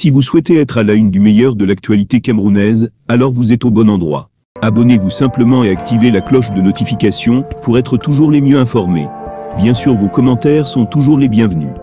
Si vous souhaitez être à la une du meilleur de l'actualité camerounaise, alors vous êtes au bon endroit. Abonnez-vous simplement et activez la cloche de notification pour être toujours les mieux informés. Bien sûr, vos commentaires sont toujours les bienvenus.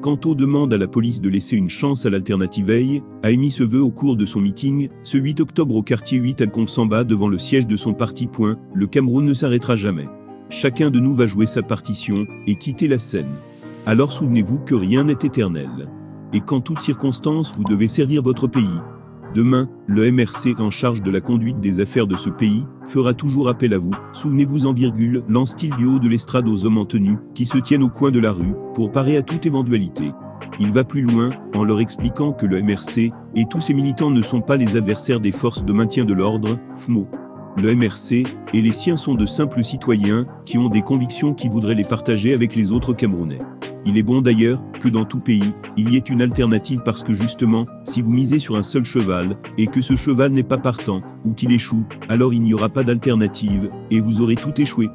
Kanto demande à la police de laisser une chance à l'alternative Veille, a émis ce vœu au cours de son meeting, ce 8 octobre au quartier 8 à Konsamba devant le siège de son parti. Le Cameroun ne s'arrêtera jamais. Chacun de nous va jouer sa partition et quitter la scène. Alors souvenez-vous que rien n'est éternel. Et qu'en toutes circonstances vous devez servir votre pays. Demain, le MRC en charge de la conduite des affaires de ce pays fera toujours appel à vous. Souvenez-vous lance-t-il du haut de l'estrade aux hommes en tenue qui se tiennent au coin de la rue pour parer à toute éventualité. Il va plus loin en leur expliquant que le MRC et tous ses militants ne sont pas les adversaires des forces de maintien de l'ordre, FMO. Le MRC et les siens sont de simples citoyens qui ont des convictions qui voudraient les partager avec les autres Camerounais. Il est bon d'ailleurs que dans tout pays, il y ait une alternative parce que justement, si vous misez sur un seul cheval, et que ce cheval n'est pas partant, ou qu'il échoue, alors il n'y aura pas d'alternative, et vous aurez tout échoué.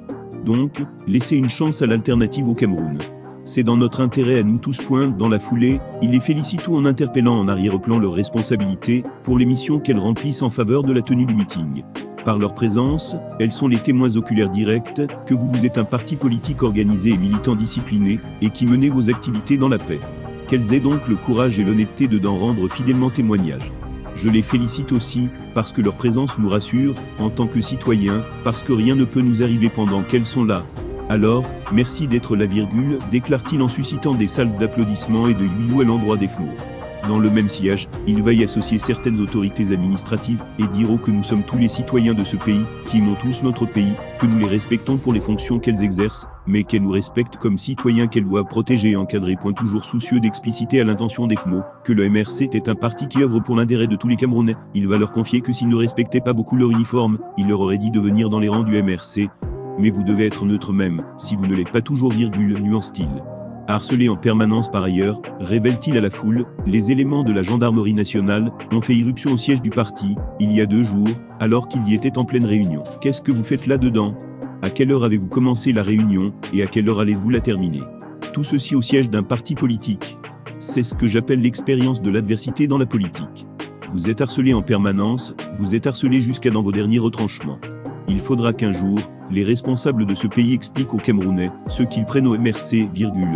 Donc, laissez une chance à l'alternative au Cameroun. C'est dans notre intérêt à nous tous. Dans la foulée, il les félicite en interpellant en arrière-plan leurs responsabilités pour les missions qu'elles remplissent en faveur de la tenue du meeting. Par leur présence, elles sont les témoins oculaires directs que vous êtes un parti politique organisé et militant discipliné, et qui menez vos activités dans la paix. Qu'elles aient donc le courage et l'honnêteté d'en rendre fidèlement témoignage. Je les félicite aussi, parce que leur présence nous rassure, en tant que citoyens, parce que rien ne peut nous arriver pendant qu'elles sont là. Alors, merci d'être la virgule, déclare-t-il en suscitant des salves d'applaudissements et de you-you à l'endroit des FMO. Dans le même sillage, il va y associer certaines autorités administratives et dire que nous sommes tous les citoyens de ce pays, qui aimons tous notre pays, que nous les respectons pour les fonctions qu'elles exercent, mais qu'elles nous respectent comme citoyens qu'elles doivent protéger et encadrer. Toujours soucieux d'expliciter à l'intention des FMO que le MRC est un parti qui œuvre pour l'intérêt de tous les Camerounais. Il va leur confier que s'ils ne respectaient pas beaucoup leur uniforme, il leur aurait dit de venir dans les rangs du MRC. Mais vous devez être neutre même, si vous ne l'êtes pas toujours, nuance-t-il. Harcelé en permanence par ailleurs, révèle-t-il à la foule, les éléments de la gendarmerie nationale ont fait irruption au siège du parti, il y a 2 jours, alors qu'il y était en pleine réunion. Qu'est-ce que vous faites là-dedans? À quelle heure avez-vous commencé la réunion, et à quelle heure allez-vous la terminer? Tout ceci au siège d'un parti politique. C'est ce que j'appelle l'expérience de l'adversité dans la politique. Vous êtes harcelé en permanence, vous êtes harcelé jusqu'à dans vos derniers retranchements. Il faudra qu'un jour, les responsables de ce pays expliquent aux Camerounais ce qu'ils prennent au MRC,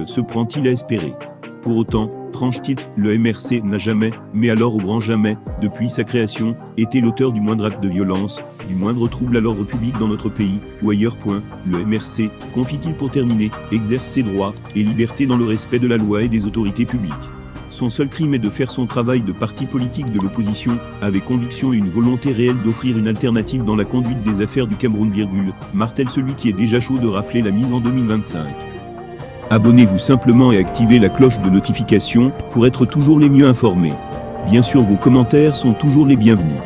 se prend-il à espérer. Pour autant, tranche-t-il, le MRC n'a jamais, mais alors au grand jamais, depuis sa création, été l'auteur du moindre acte de violence, du moindre trouble à l'ordre public dans notre pays, ou ailleurs. Le MRC, confie-t-il pour terminer, exerce ses droits et libertés dans le respect de la loi et des autorités publiques. Son seul crime est de faire son travail de parti politique de l'opposition, avec conviction et une volonté réelle d'offrir une alternative dans la conduite des affaires du Cameroun, martèle celui qui est déjà chaud de rafler la mise en 2025. Abonnez-vous simplement et activez la cloche de notification pour être toujours les mieux informés. Bien sûr, vos commentaires sont toujours les bienvenus.